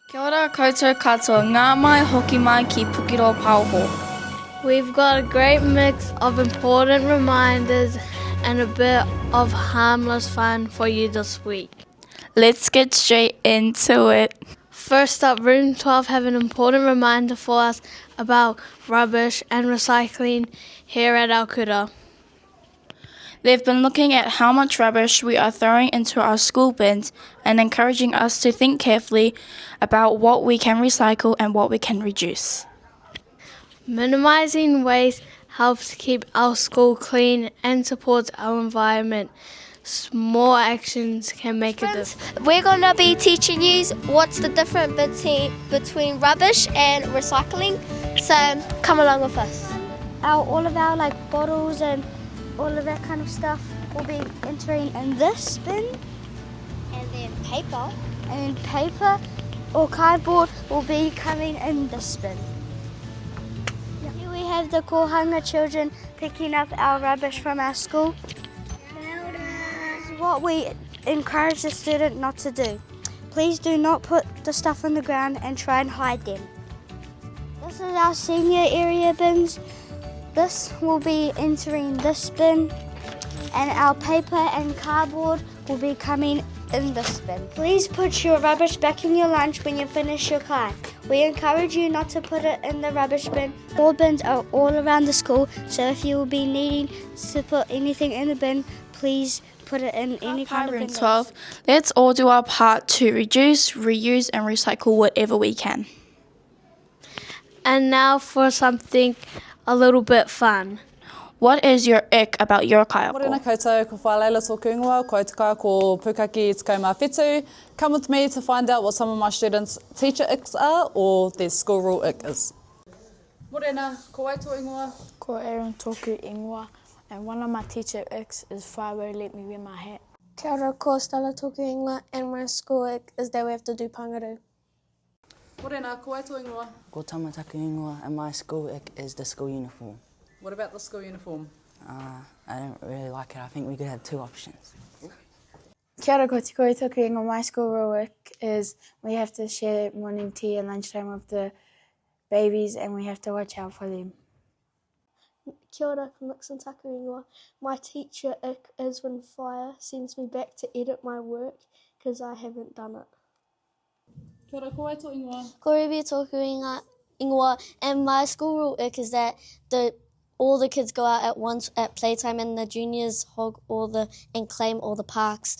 Kia ora koutou katoa, ngā mai hoki mai ki Pukeroa Paoho. We've got a great mix of important reminders and a bit of harmless fun for you this week. Let's get straight into it. First up, Room 12 have an important reminder for us about rubbish and recycling here at our kura. They've been looking at how much rubbish we are throwing into our school bins and encouraging us to think carefully about what we can recycle and what we can reduce. Minimising waste helps keep our school clean and supports our environment. Small actions can make a difference. We're going to be teaching you what's the difference between rubbish and recycling. So come along with us. All of our bottles and all of that kind of stuff will be entering in this bin. And then paper. And paper or cardboard will be coming in this bin. Here we have the kohanga children picking up our rubbish from our school. This is what we encourage the student not to do. Please do not put the stuff on the ground and try and hide them. This is our senior area bins. This will be entering this bin, and our paper and cardboard will be coming in this bin. Please put your rubbish back in your lunch when you finish your kai. We encourage you not to put it in the rubbish bin. All bins are all around the school, so if you will be needing to put anything in the bin, please put it in any kind of bin. 12, let's all do our part to reduce, reuse and recycle whatever we can. And now for something a little bit fun. What is your ick about your kaiako? Morena koutou, ko whāleila tōku ingoa, ko autaka ko pukaki tekau mā whetū. Come with me to find out what some of my students' teacher icks are or their school rule ick is. Morena, ko ai tō ingoa? Ko Aaron tōku ingoa, and one of my teacher icks is why won't let me wear my hat. Kia ora, ko Stella tōku ingoa, and my school ick is that we have to do pangaru. Morena, ko ai tō ingoa? Ko Tamataku ingoa, and my school ick is the school uniform. What about the school uniform? I don't really like it. I think we could have two options. Kia ora, ko Te Koe tōku ingoa, my school rule ick is we have to share morning tea and lunchtime with the babies, and we have to watch out for them. Kia ora, ko Nixon taku ingoa. My teacher ick is when fire sends me back to edit my work because I haven't done it. Kia ora, ko ai tō ingoa? Ko Ruby tōku ingoa, and my school rule ick is that all the kids go out at once at playtime and the juniors hog and claim all the parks.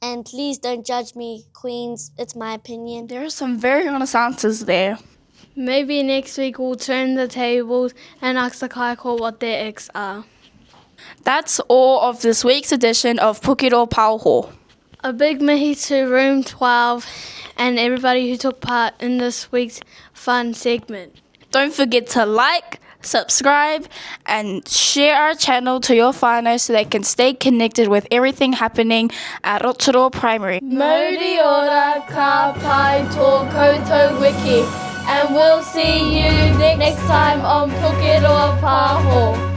And please don't judge me, Queens, it's my opinion. There are some very honest answers there. Maybe next week we'll turn the tables and ask the kaiko what their icks are. That's all of this week's edition of Pukeroa Paoho. A big mihi to Room 12 and everybody who took part in this week's fun segment. Don't forget to like, subscribe and share our channel to your whānau so they can stay connected with everything happening at Rotorua Primary. Mauri ora ka pai tō koutou Wiki, and we'll see you next time on Pukeroa Paoho.